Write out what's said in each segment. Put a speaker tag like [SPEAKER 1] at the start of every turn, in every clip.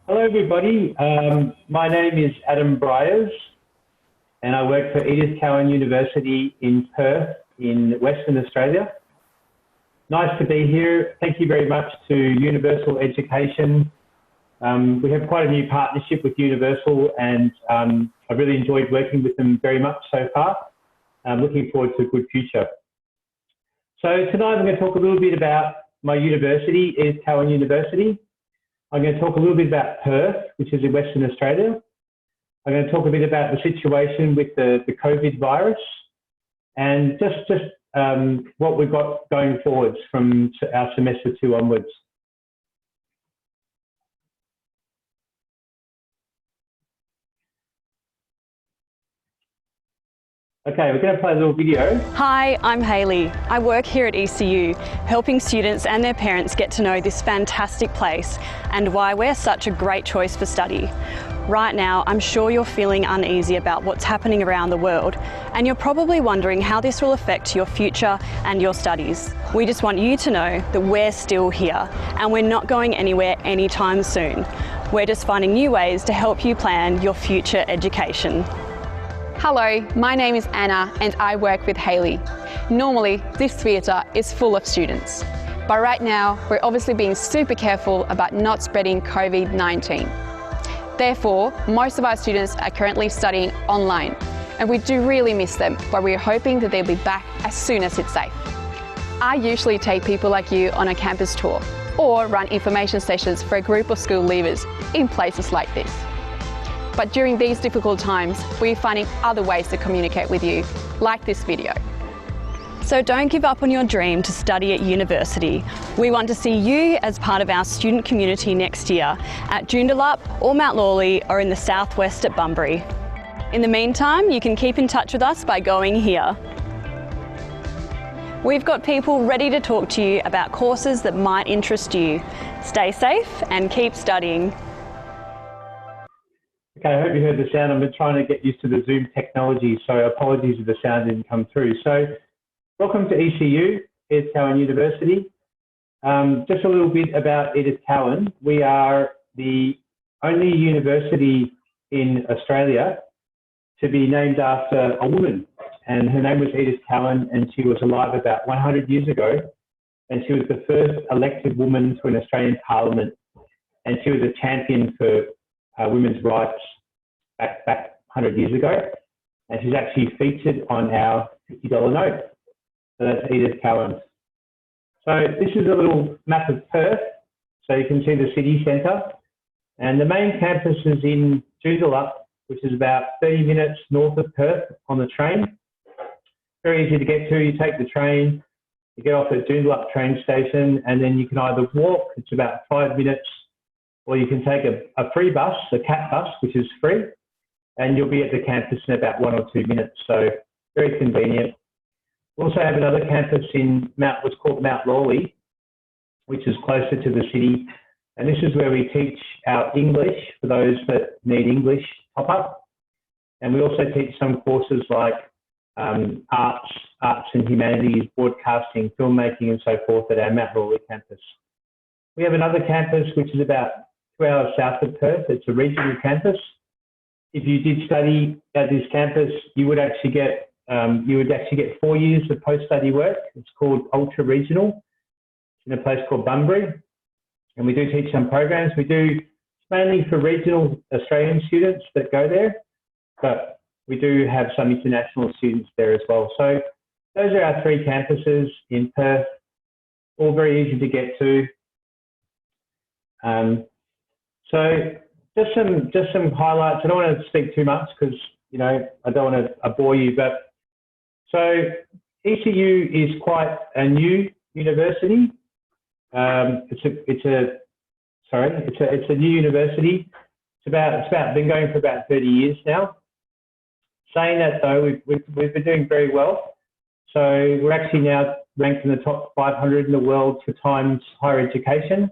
[SPEAKER 1] Hello, everybody. My name is Adam Bryers, and I work for Edith Cowan University in Perth in Western Australia. Nice to be here. Thank you very much to Universal Education. We have quite a new partnership with Universal, and I really enjoyed working with them very much so far. I'm looking forward to a good future. So tonight I'm going to talk a little bit about my university, Edith Cowan University. I'm going to talk a little bit about Perth, which is in Western Australia. I'm going to talk a bit about the situation with the COVID virus and just what we've got going forwards from our semester 2 onwards. Okay, we're going to play a little video.
[SPEAKER 2] Hi, I'm Hayley. I work here at ECU, helping students and their parents get to know this fantastic place and why we're such a great choice for study. Right now, I'm sure you're feeling uneasy about what's happening around the world, and you're probably wondering how this will affect your future and your studies. We just want you to know that we're still here and we're not going anywhere anytime soon. We're just finding new ways to help you plan your future education.
[SPEAKER 3] Hello, my name is Anna and I work with Hayley. Normally, this theatre is full of students, but right now we're obviously being super careful about not spreading COVID-19. Therefore, most of our students are currently studying online, and we do really miss them, but we're hoping that they'll be back as soon as it's safe. I usually take people like you on a campus tour or run information sessions for a group of school leavers in places like this. But during these difficult times, we're finding other ways to communicate with you, like this video.
[SPEAKER 2] So don't give up on your dream to study at university. We want to see you as part of our student community next year at Joondalup or Mount Lawley or in the southwest at Bunbury. In the meantime, you can keep in touch with us by going here. We've got people ready to talk to you about courses that might interest you. Stay safe and keep studying.
[SPEAKER 1] Okay, I hope you heard the sound. I've been trying to get used to the Zoom technology, so apologies if the sound didn't come through. So, welcome to ECU, Edith Cowan University. Just a little bit about Edith Cowan. We are the only university in Australia to be named after a woman, and her name was Edith Cowan, and she was alive about 100 years ago, and she was the first elected woman to an Australian Parliament, and she was a champion for women's rights back 100 years ago, and she's actually featured on our $50 note. So that's Edith Cowan. So this is a little map of Perth, so you can see the city centre, and the main campus is in Joondalup, which is about 30 minutes north of Perth on the train. Very easy to get to. You take the train, you get off at Joondalup train station, and then you can either walk, it's about 5 minutes, or you can take a free bus, a cat bus, which is free, and you'll be at the campus in about 1 or 2 minutes, so very convenient. We also have another campus in what's called Mount Lawley, which is closer to the city, and this is where we teach our English for those that need English top-up, and we also teach some courses like arts and humanities, broadcasting, filmmaking, and so forth at our Mount Lawley campus. We have another campus which is about 2 hours south of Perth. It's a regional campus. If you did study at this campus, you would actually get 4 years of post-study work. It's called Ultra Regional. It's in a place called Bunbury, and we do teach some programs. We do mainly for regional Australian students that go there, but we do have some international students there as well. So those are our 3 campuses in Perth, all very easy to get to. So just some highlights. I don't want to speak too much because I don't want to bore you. But so ECU is quite a new university. It's a new university. It's been going for about 30 years now. Saying that though, we've been doing very well. So we're actually now ranked in the top 500 in the world for Times Higher Education.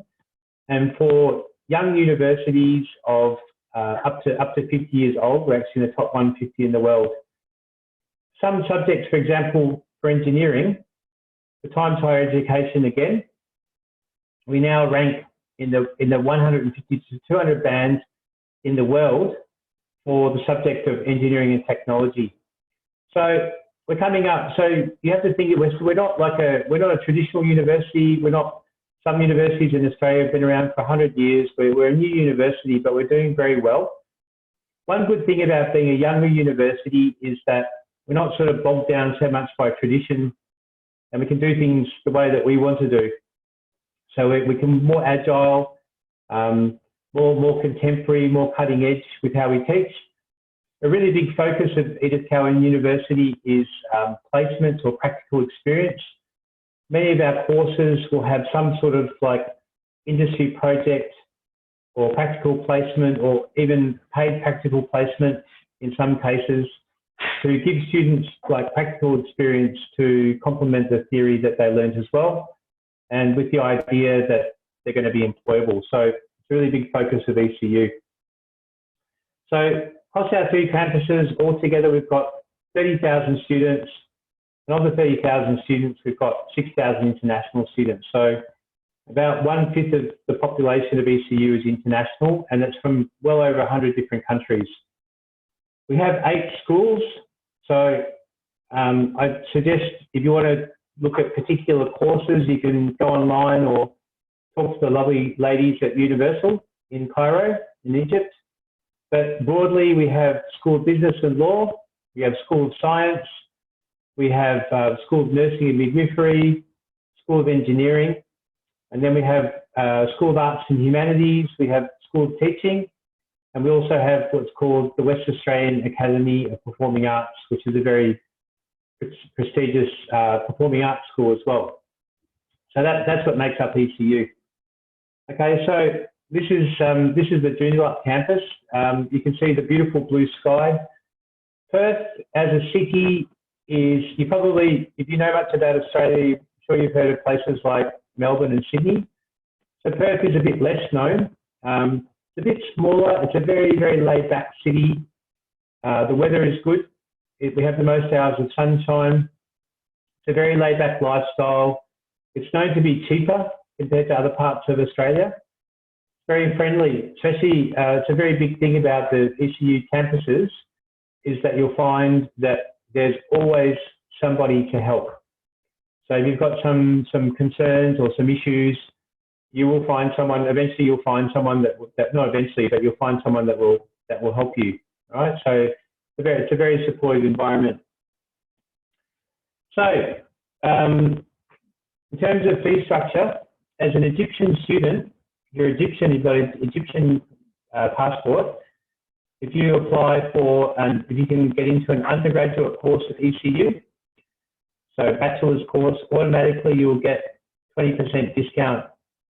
[SPEAKER 1] And for young universities of up to 50 years old, we're actually in the top 150 in the world. Some subjects, for example, for engineering, for Times Higher Education again, we now rank in the 150 to 200 bands in the world for the subject of engineering and technology. So we're coming up. So you have to think we're not a traditional university. We're not. Some universities in Australia have been around for 100 years. We're a new university, but we're doing very well. One good thing about being a younger university is that we're not sort of bogged down so much by tradition, and we can do things the way that we want to do. So we can be more agile, more contemporary, more cutting edge with how we teach. A really big focus of Edith Cowan University is placements or practical experience. Many of our courses will have some sort of like industry project or practical placement, or even paid practical placement in some cases, to give students like practical experience to complement the theory that they learned as well, and with the idea that they're going to be employable. So it's a really big focus of ECU. So across our 2 campuses, altogether we've got 30,000 students. And of the 30,000 students, we've got 6,000 international students. So about 1/5 of the population of ECU is international, and it's from well over 100 different countries. We have 8 schools. So I suggest if you want to look at particular courses, you can go online or talk to the lovely ladies at Universal in Cairo, in Egypt. But broadly, we have School of Business and Law, we have School of Science, we have School of Nursing and Midwifery, School of Engineering, and then we have School of Arts and Humanities, we have School of Teaching, and we also have what's called the West Australian Academy of Performing Arts, which is a very prestigious performing arts school as well. So that's what makes up ECU. Okay, so this is the Joondalup campus. You can see the beautiful blue sky. Perth as a city is, you probably, if you know much about Australia, I'm sure you've heard of places like Melbourne and Sydney. So Perth is a bit less known. It's a bit smaller. It's a very, very laid back city. The weather is good. We have the most hours of sunshine. It's a very laid back lifestyle. It's known to be cheaper compared to other parts of Australia. It's very friendly, especially it's a very big thing about the ECU campuses is that you'll find that there's always somebody to help. So if you've got some concerns or some issues, you will find someone. Eventually, you'll find someone that not eventually, but you'll find someone that will help you. Right. So it's a very supportive environment. So in terms of fee structure, as an Egyptian student, you're Egyptian. You've got an Egyptian passport. If you apply for, if you can get into an undergraduate course at ECU, so bachelor's course, automatically you'll get 20% discount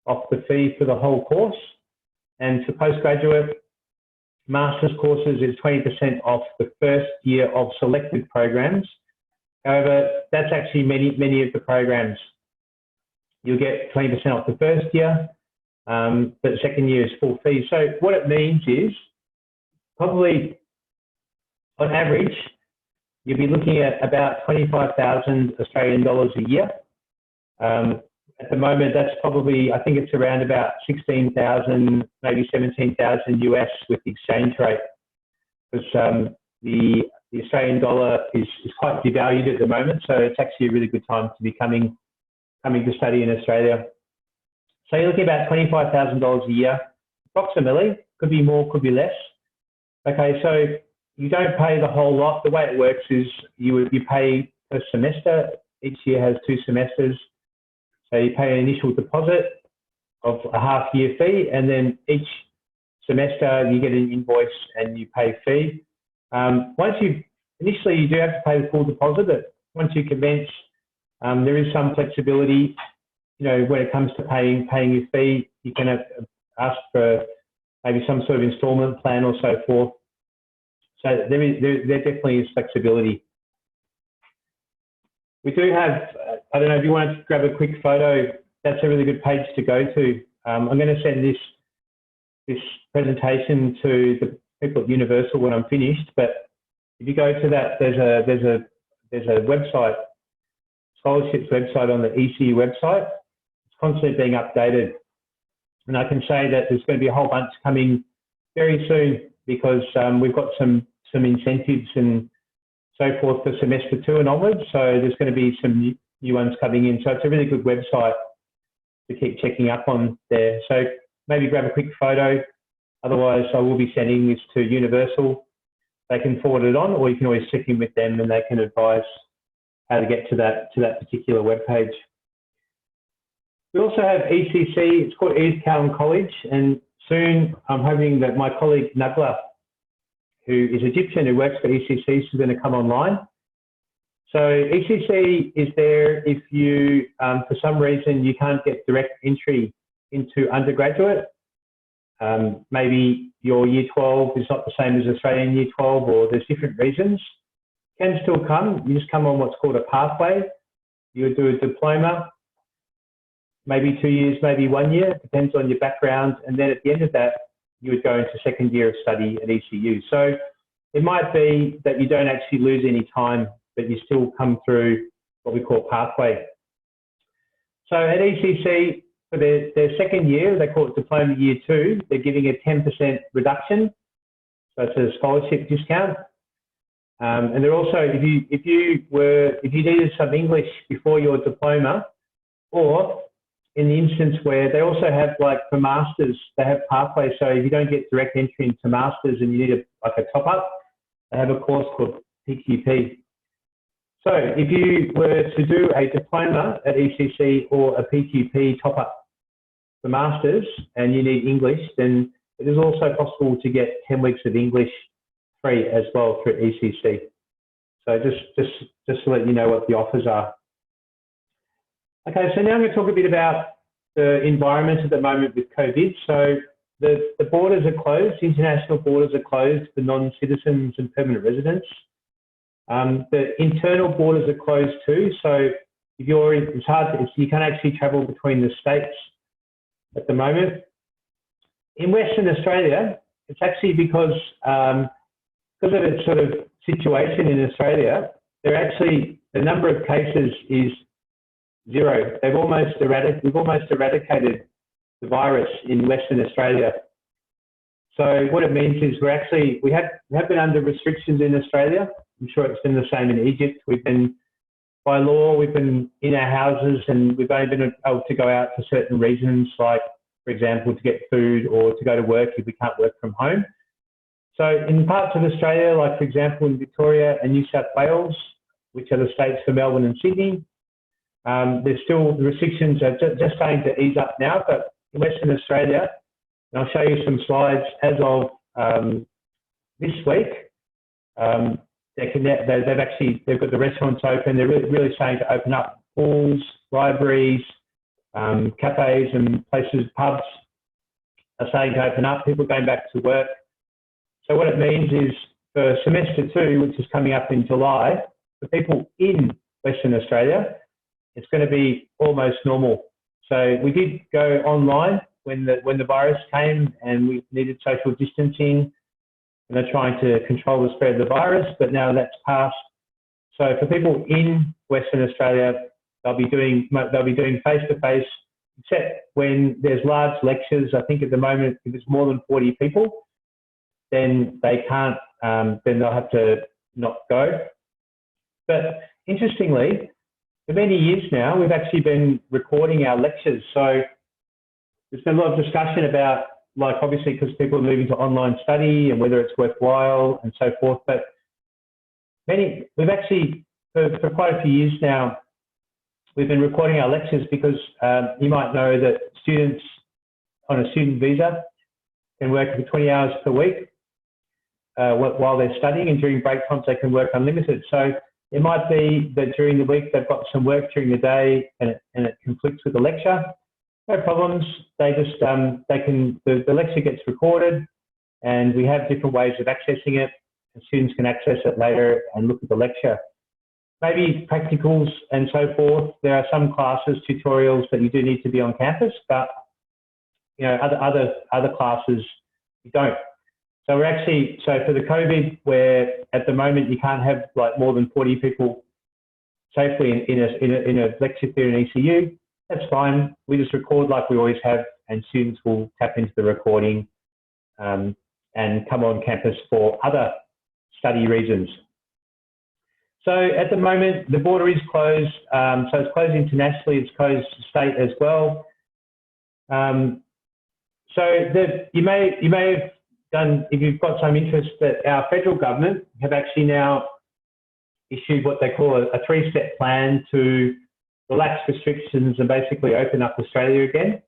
[SPEAKER 1] off the fee for the whole course. And for postgraduate master's courses, it's 20% off the first year of selected programs. However, that's actually many of the programs. You'll get 20% off the first year, but the second year is full fee. So what it means is, probably on average, you'll be looking at about 25,000 Australian dollars a year. At the moment, that's probably, I think it's around about 16,000, maybe 17,000 US with the exchange rate, because the Australian dollar is quite devalued at the moment. So it's actually a really good time to be coming to study in Australia. So you're looking at about $25,000 a year, approximately. Could be more, could be less. Okay, so you don't pay the whole lot. The way it works is you pay per semester. Each year has 2 semesters. So you pay an initial deposit of a half-year fee, and then each semester you get an invoice and you pay fee. Initially you do have to pay the full deposit, but once you commence, there is some flexibility. You know, when it comes to paying your fee, you can ask for maybe some sort of instalment plan or so forth. So there definitely is flexibility. We do have, I don't know if you want to grab a quick photo, that's a really good page to go to. I'm going to send this presentation to the people at Universal when I'm finished, but if you go to that, there's a website, scholarships website on the ECU website. It's constantly being updated. And I can say that there's going to be a whole bunch coming very soon because we've got some incentives and so forth for semester 2 and onwards. So there's going to be some new ones coming in. So it's a really good website to keep checking up on there. So maybe grab a quick photo. Otherwise, I will be sending this to Universal. They can forward it on, or you can always check in with them and they can advise how to get to that particular web page. We also have ECC. It's called Edith Cowan College, and soon I'm hoping that my colleague Nagla, who is Egyptian who works for ECC, is going to come online. So ECC is there if you, for some reason, you can't get direct entry into undergraduate. Maybe your Year 12 is not the same as Australian Year 12, or there's different reasons. You can still come. You just come on what's called a pathway. You would do a diploma, maybe 2 years, maybe 1 year, depends on your background. And then at the end of that, you would go into second year of study at ECU. So it might be that you don't actually lose any time, but you still come through what we call pathway. So at ECC, for their second year, they call it Diploma Year 2, they're giving a 10% reduction. So it's a scholarship discount. And they're also, if you needed some English before your diploma, or in the instance where they also have, like for masters, they have pathways. So if you don't get direct entry into masters and you need a top up, they have a course called PQP. So if you were to do a diploma at ECC or a PQP top up for masters and you need English, then it is also possible to get 10 weeks of English free as well through ECC. So just to let you know what the offers are. Okay, so now I'm going to talk a bit about the environment at the moment with COVID. So the borders are closed, international borders are closed for non-citizens and permanent residents. The internal borders are closed too. So if you're in, it's hard to, you can't actually travel between the states at the moment. In Western Australia, it's actually because of its sort of situation in Australia, the number of cases is 0. We've almost eradicated the virus in Western Australia. So what it means is we have been under restrictions in Australia. I'm sure it's been the same in Egypt. By law, we've been in our houses and we've only been able to go out for certain reasons, like, for example, to get food or to go to work if we can't work from home. So in parts of Australia, like for example in Victoria and New South Wales, which are the states for Melbourne and Sydney, there's still, the restrictions are just starting to ease up now, but in Western Australia, and I'll show you some slides as of this week, they've got the restaurants open. They're really starting to open up. Pools, libraries, cafes and places, pubs are starting to open up. People are going back to work. So what it means is for semester 2, which is coming up in July, for people in Western Australia, it's going to be almost normal. So we did go online when the virus came and we needed social distancing, and they're trying to control the spread of the virus, but now that's passed. So for people in Western Australia, they'll be doing face-to-face, except when there's large lectures. I think at the moment, if it's more than 40 people, then they can't, then they'll have to not go. But interestingly, for many years now, we've actually been recording our lectures. So there's been a lot of discussion about, like, obviously because people are moving to online study and whether it's worthwhile and so forth. But we've actually, for quite a few years now, we've been recording our lectures because you might know that students on a student visa can work for 20 hours per week while they're studying, and during break times they can work unlimited. So it might be that during the week they've got some work during the day and it conflicts with the lecture. No problems. They just the lecture gets recorded, and we have different ways of accessing it, and students can access it later and look at the lecture. Maybe practicals and so forth. There are some classes, tutorials that you do need to be on campus, but you know, other classes you don't. So we're actually, so for the COVID, where at the moment you can't have like more than 40 people safely in a lecture theatre in ECU, that's fine. We just record like we always have, and students will tap into the recording and come on campus for other study reasons. So at the moment, the border is closed. So it's closed internationally, it's closed state as well. You may have done, if you've got some interest, that our federal government have actually now issued what they call a three-step plan to relax restrictions and basically open up Australia again.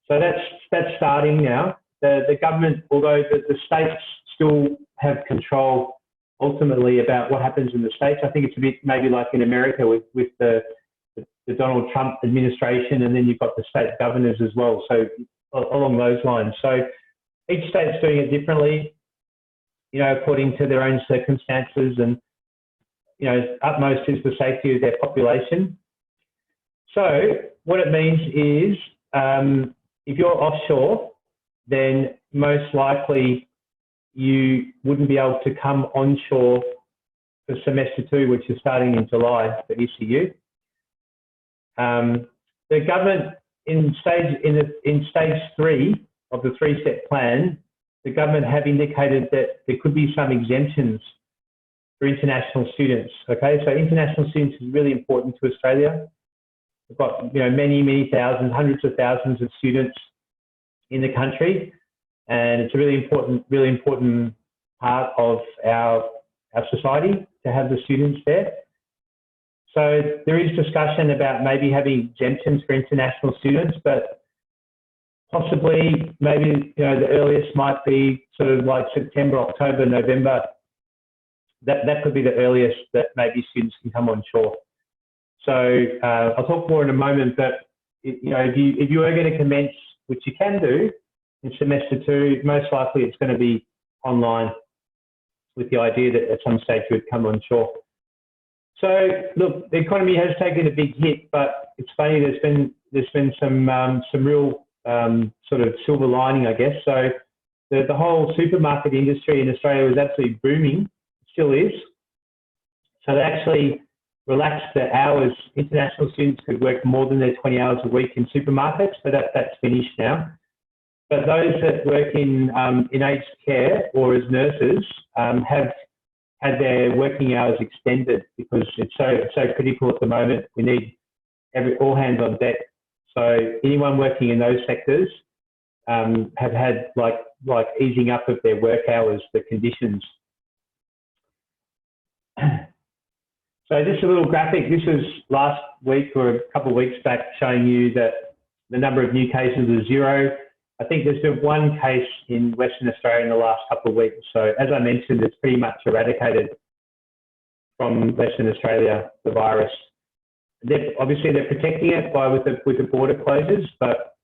[SPEAKER 1] So that's starting now. The government, although the states still have control ultimately about what happens in the states. I think it's a bit maybe like in America with the Donald Trump administration, and then you've got the state governors as well. So along those lines. So each state's doing it differently, according to their own circumstances, and utmost is the safety of their population. So what it means is, if you're offshore, then most likely you wouldn't be able to come onshore for semester 2, which is starting in July for ECU. The government in stage 3 of the three-step plan, the government have indicated that there could be some exemptions for international students. Okay, so international students is really important to Australia. We've got many thousands, hundreds of thousands of students in the country, and it's a really important part of our society to have the students there. So there is discussion about maybe having exemptions for international students, but possibly maybe the earliest might be sort of like September, October, November. That could be the earliest that maybe students can come on shore. So I'll talk more in a moment, but if you are going to commence, which you can do in semester 2, most likely it's going to be online, with the idea that at some stage you would come on shore. So look, the economy has taken a big hit, but it's funny, there's been some real sort of silver lining, I guess. So the whole supermarket industry in Australia was absolutely booming, still is. So they actually relaxed the hours. International students could work more than their 20 hours a week in supermarkets, but that's finished now. But those that work in aged care or as nurses have had their working hours extended, because it's so critical at the moment. We need all hands on deck. So anyone working in those sectors have had like easing up of their work hours, the conditions. So this is a little graphic. This was last week or a couple of weeks back, showing you that the number of new cases is 0. I think there's been 1 case in Western Australia in the last couple of weeks. So as I mentioned, it's pretty much eradicated from Western Australia, the virus. Obviously they're protecting it with the border closures, but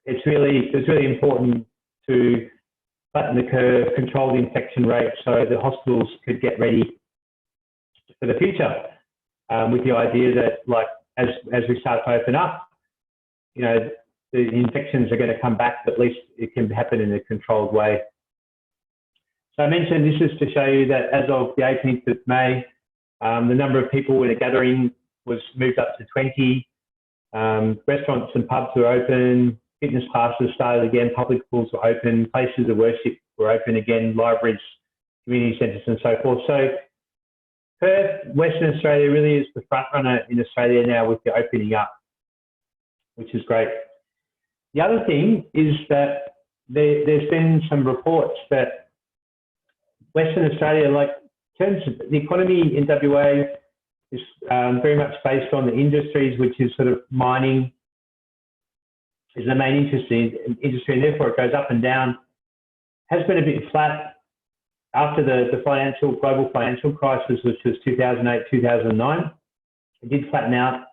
[SPEAKER 1] it's really important to flatten the curve, control the infection rate, so the hospitals could get ready for the future, with the idea that, like, as we start to open up, the infections are going to come back, but at least it can happen in a controlled way. So I mentioned this is to show you that as of the 18th of May, the number of people in a gathering was moved up to 20. Restaurants and pubs were open, fitness classes started again, public pools were open, places of worship were open again, libraries, community centres and so forth. So Perth, Western Australia really is the front runner in Australia now with the opening up, which is great. The other thing is that there's been some reports that Western Australia, like in terms of the economy in WA, is very much based on the industries, which is sort of mining is the main industry, and therefore it goes up and down. Has been a bit flat after the global financial crisis, which was 2008, 2009. It did flatten out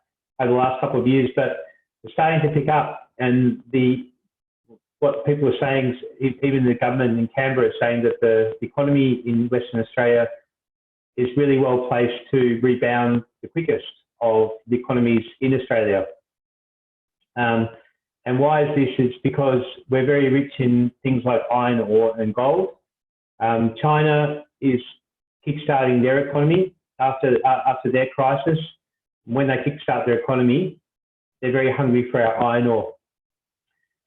[SPEAKER 1] over the last couple of years, but it's starting to pick up. And what people are saying, even the government in Canberra is saying that the economy in Western Australia is really well placed to rebound the quickest of the economies in Australia. And why is this? It's because we're very rich in things like iron ore and gold. China is kickstarting their economy after their crisis. When they kickstart their economy, they're very hungry for our iron ore.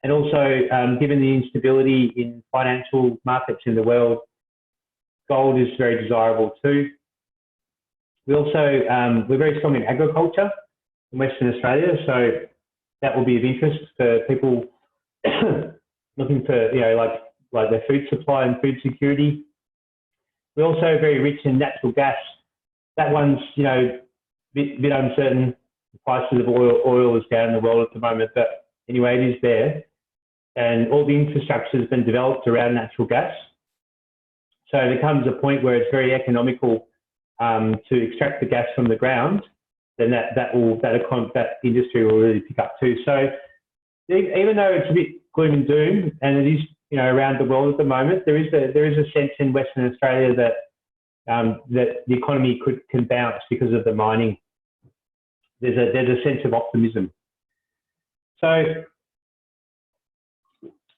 [SPEAKER 1] And also, given the instability in financial markets in the world, gold is very desirable too. We also, we're very strong in agriculture in Western Australia, so that will be of interest for people looking for, you know, like their food supply and food security. We're also very rich in natural gas. That one's, you know, bit uncertain. The prices of oil is down in the world at the moment, but anyway, it is there. And all the infrastructure has been developed around natural gas. So there comes a point where it's very economical to extract the gas from the ground, then that industry will really pick up too. So even though it's a bit gloom and doom, and it is, you know, around the world at the moment, there is a sense in Western Australia that that the economy can bounce because of the mining. There's a sense of optimism. So,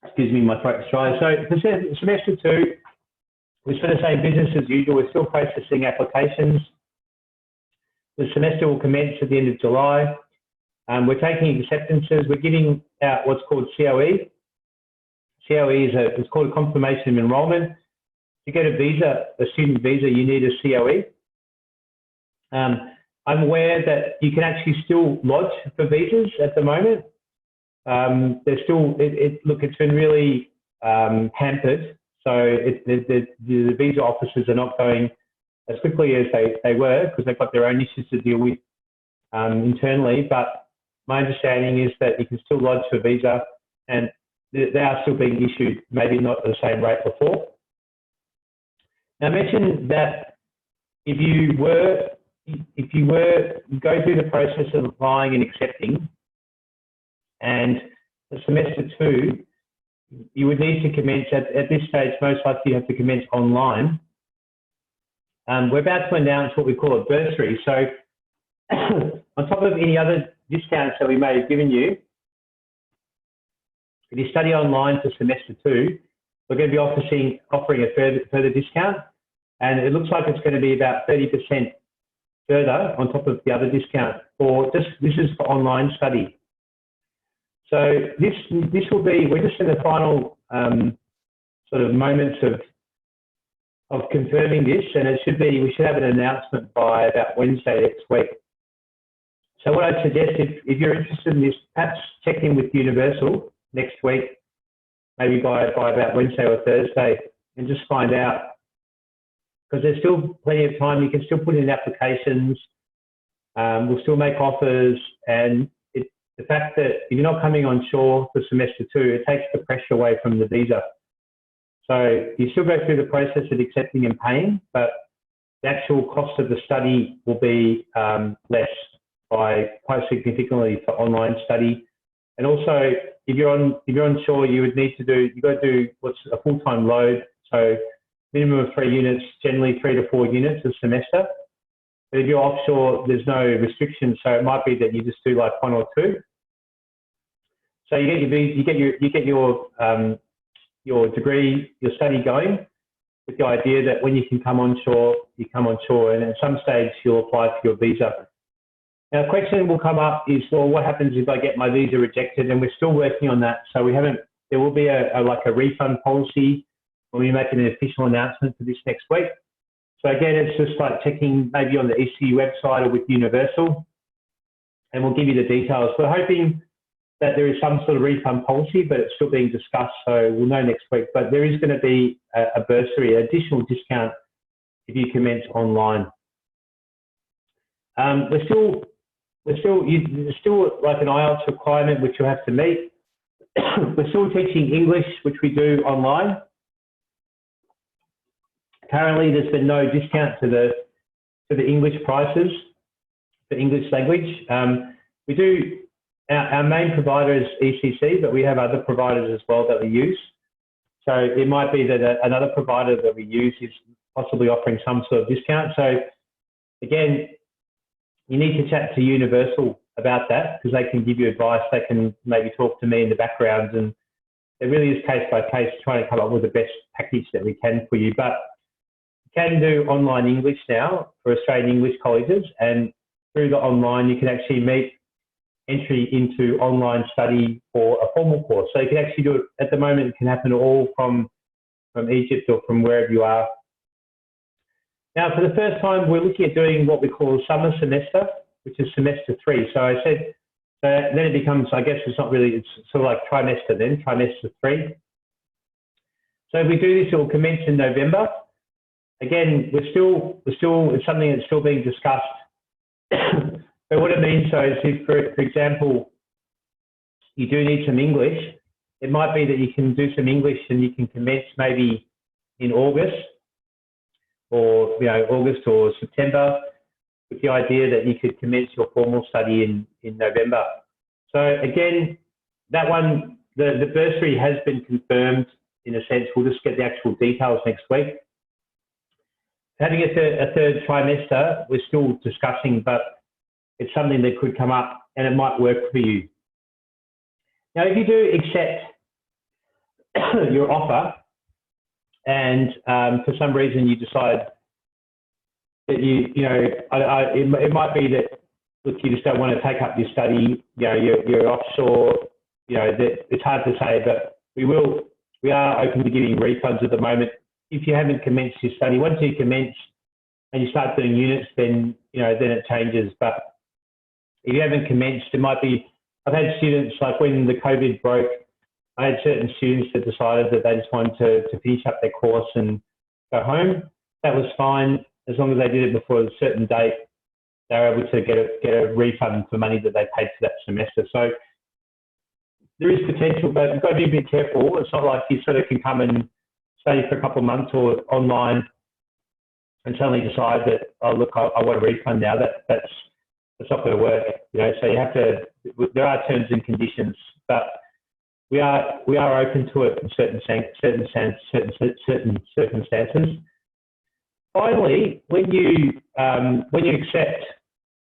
[SPEAKER 1] excuse me, my throat's dry. So for semester 2, we're sort of saying business as usual. We're still processing applications. The semester will commence at the end of July. We're taking acceptances. We're giving out what's called COE. COE it's called a confirmation of enrolment. To get a visa, a student visa, you need a COE. I'm aware that you can actually still lodge for visas at the moment. There's still, look, it's been really hampered. So the visa officers are not going as quickly as they were because they've got their own issues to deal with internally. But my understanding is that you can still lodge for visa and they are still being issued, maybe not at the same rate before. Now, I mentioned that if you go through the process of applying and accepting, and the semester 2, you would need to commence at this stage, most likely you have to commence online. We're about to announce what we call a bursary. So on top of any other discounts that we may have given you, if you study online for semester 2, we're going to be offering a further discount, and it looks like it's going to be about 30% further on top of the other discount for this is for online study. So this will be, we're just in the final sort of moments of confirming this, and we should have an announcement by about Wednesday next week. So what I'd suggest, if you're interested in this, perhaps check in with Universal next week, maybe by about Wednesday or Thursday, and just find out, because there's still plenty of time. You can still put in applications. We'll still make offers, and the fact that if you're not coming on shore for semester 2, it takes the pressure away from the visa. So you still go through the process of accepting and paying, but the actual cost of the study will be less by quite significantly for online study. And also, if you're on shore, you've got to do what's a full-time load. So minimum of 3 units, generally 3 to 4 units a semester. But if you're offshore, there's no restrictions. So it might be that you just do like 1 or 2. So you get your degree, your study going, with the idea that when you can come on shore, you come on shore, and at some stage you'll apply for your visa. Now, a question will come up is, well, what happens if I get my visa rejected? And we're still working on that. So there will be a refund policy when we make an official announcement for this next week. So again, it's just like checking maybe on the ECU website or with Universal, and we'll give you the details. We're hoping that there is some sort of refund policy, but it's still being discussed, so we'll know next week. But there is going to be a bursary, an additional discount if you commence online. There's still like an IELTS requirement which you have to meet. We're still teaching English, which we do online. Currently, there's been no discount to the English prices for English language. We do. Our main provider is ECC, but we have other providers as well that we use. So it might be that another provider that we use is possibly offering some sort of discount. So again, you need to chat to Universal about that because they can give you advice. They can maybe talk to me in the background, and it really is case by case trying to come up with the best package that we can for you. But you can do online English now for Australian English colleges, and through the online you can actually meet entry into online study for a formal course. So you can actually do it at the moment. It can happen all from Egypt or from wherever you are. Now, for the first time, we're looking at doing what we call summer semester, which is semester 3. So I said, then it becomes, I guess it's not really, it's sort of like trimester then, trimester 3. So if we do this, it will commence in November. Again, it's something that's still being discussed. But what it means, so is if, for example, you do need some English, it might be that you can do some English and you can commence maybe in August or, August or September, with the idea that you could commence your formal study in November. So again, that one, the bursary has been confirmed in a sense. We'll just get the actual details next week. Having a third trimester, we're still discussing, but it's something that could come up and it might work for you. Now, if you do accept your offer and for some reason you decide that it might be that, look, you just don't want to take up your study, you're offshore, it's hard to say, but we are open to giving refunds at the moment. If you haven't commenced your study, once you commence and you start doing units, then, then it changes. But if you haven't commenced, it might be, I've had students, like when the COVID broke, I had certain students that decided that they just wanted to finish up their course and go home. That was fine. As long as they did it before a certain date, they were able to get a refund for money that they paid for that semester. So there is potential, but you've got to be a bit careful. It's not like you sort of can come and study for a couple of months or online and suddenly decide that, oh, look, I want a refund now. That's not going to work. So you have to, there are terms and conditions, but we are open to it in certain circumstances. Finally, when you accept,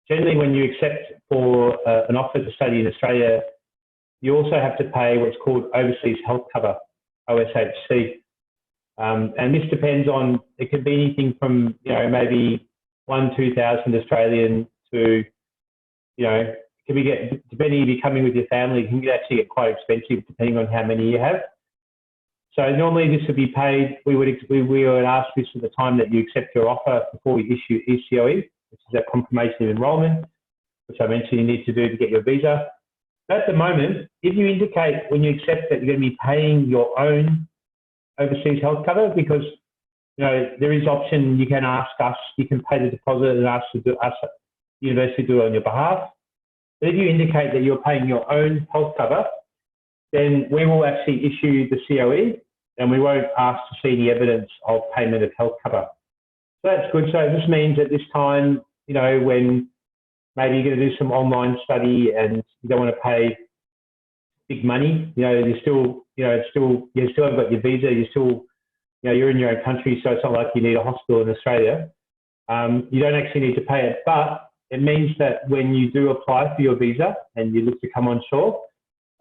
[SPEAKER 1] generally when you accept for an offer to study in Australia, you also have to pay what's called Overseas Health Cover, OSHC. And this depends on, it could be anything from, maybe 2,000 Australian to, depending if you're coming with your family, it can actually get quite expensive depending on how many you have. So normally this would be paid, we would ask this at the time that you accept your offer before we issue ECOE, which is that confirmation of enrolment, which I mentioned you need to do to get your visa. At the moment, if you indicate when you accept that you're going to be paying your own overseas health cover, because there is option, you can ask us, you can pay the deposit and ask the university to do it on your behalf. But if you indicate that you're paying your own health cover, then we will actually issue the COE and we won't ask to see any evidence of payment of health cover. So that's good. So this means at this time, when maybe you're going to do some online study and you don't want to pay big money, you still haven't got your visa, you're in your own country, so it's not like you need a hospital in Australia. You don't actually need to pay it, but it means that when you do apply for your visa and you look to come on shore,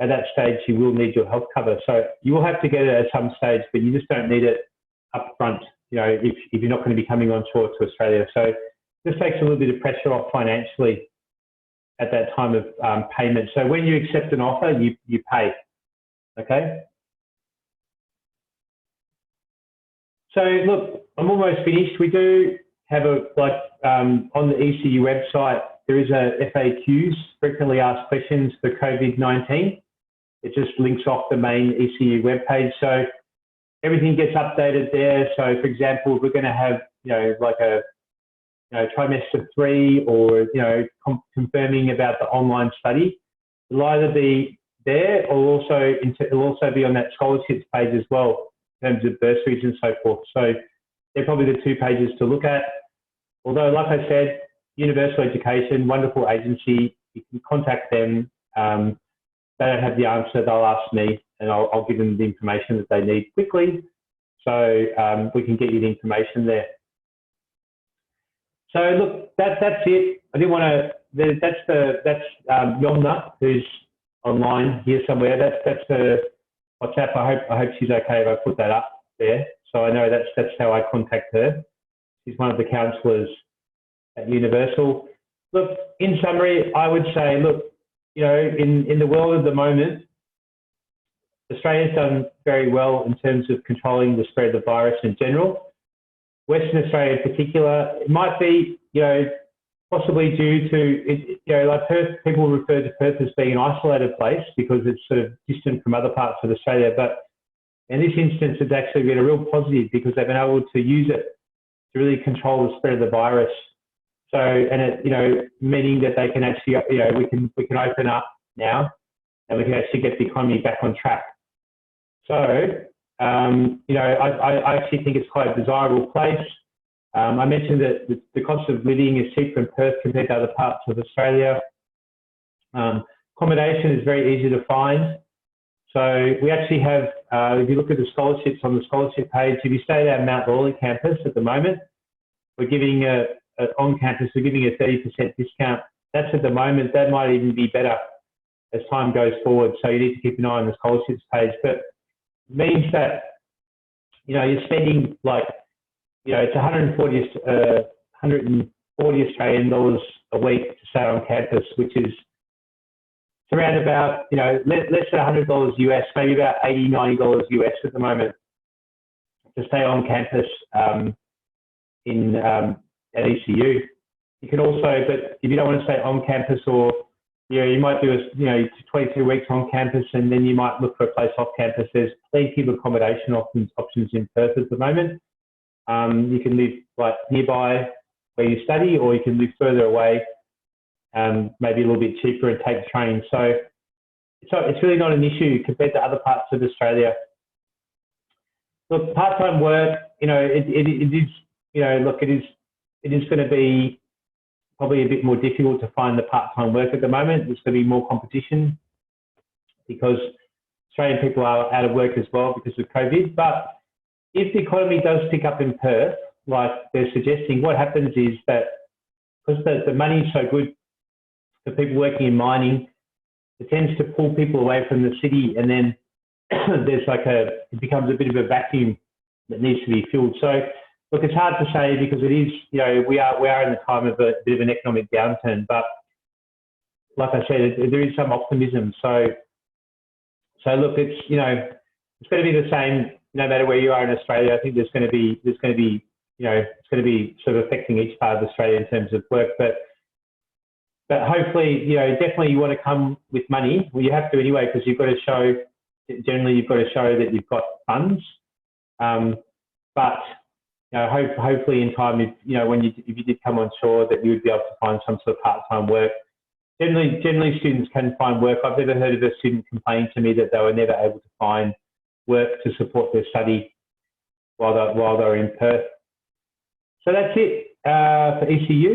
[SPEAKER 1] at that stage you will need your health cover. So you will have to get it at some stage, but you just don't need it up front, if you're not going to be coming on shore to Australia. So this takes a little bit of pressure off financially at that time of payment. So when you accept an offer, you pay, okay? So look, I'm almost finished. We do have on the ECU website, there is a FAQs, frequently asked questions for COVID-19. It just links off the main ECU webpage. So everything gets updated there. So for example, if we're going to have, like a trimester 3 or, confirming about the online study, it'll either be there or it'll also be on that scholarships page as well, in terms of bursaries and so forth. So they're probably the 2 pages to look at. Although, like I said, Universal Education, wonderful agency, you can contact them. They don't have the answer, they'll ask me and I'll give them the information that they need quickly. So we can get you the information there. So look, that's it. I didn't want to, that's Yomna, who's online here somewhere. That's her WhatsApp. I hope she's okay if I put that up there. So I know that's how I contact her. She's one of the counsellors at Universal. Look, in summary, I would say, look, you know, in the world at the moment, Australia's done very well in terms of controlling the spread of the virus in general. Western Australia in particular, it might be, you know, possibly due to, you know, like Perth, people refer to Perth as being an isolated place because it's sort of distant from other parts of Australia. But in this instance, it's actually been a real positive because they've been able to use it to really control the spread of the virus. So, and it, you know, meaning that they can actually, you know, we can open up now and we can actually get the economy back on track. So, you know, I actually think it's quite a desirable place. I mentioned that the cost of living is cheaper in Perth compared to other parts of Australia. Accommodation is very easy to find. So we actually have, if you look at the scholarships on the scholarship page, if you stay at our Mount Lawley campus at the moment, we're giving on campus, we're giving a 30% discount. That's at the moment. That might even be better as time goes forward. So you need to keep an eye on the scholarships page. But it means that, you know, you're spending like, you know, it's 140 Australian dollars a week to stay on campus, which is around about, you know, less than $100 US, maybe about $80, $90 US at the moment to stay on campus at ECU. You can also, but if you don't want to stay on campus, or, you know, you might do, you know, 22 weeks on campus and then you might look for a place off campus. There's plenty of accommodation options in Perth at the moment. You can live like nearby where you study, or you can live further away, maybe a little bit cheaper and take the train. So it's really not an issue compared to other parts of Australia. Look, part-time work, you know, it is, you know, look, it is going to be probably a bit more difficult to find the part-time work at the moment. There's going to be more competition because Australian people are out of work as well because of COVID. But if the economy does pick up in Perth, like they're suggesting, what happens is that because the money is so good for people working in mining, it tends to pull people away from the city, and then there's like it becomes a bit of a vacuum that needs to be filled. So look, it's hard to say because it is, you know, we are in the time of a bit of an economic downturn, but like I said, there is some optimism. So look, it's, you know, it's going to be the same no matter where you are in Australia. I think there's going to be, you know, it's going to be sort of affecting each part of Australia in terms of work, but hopefully, you know, definitely you want to come with money. Well, you have to anyway, because you've got to show, generally you've got to show that you've got funds. But you know, hopefully in time, if you did come on shore, that you would be able to find some sort of part-time work. Generally students can find work. I've never heard of a student complaining to me that they were never able to find work to support their study while they're in Perth. So that's it for ECU.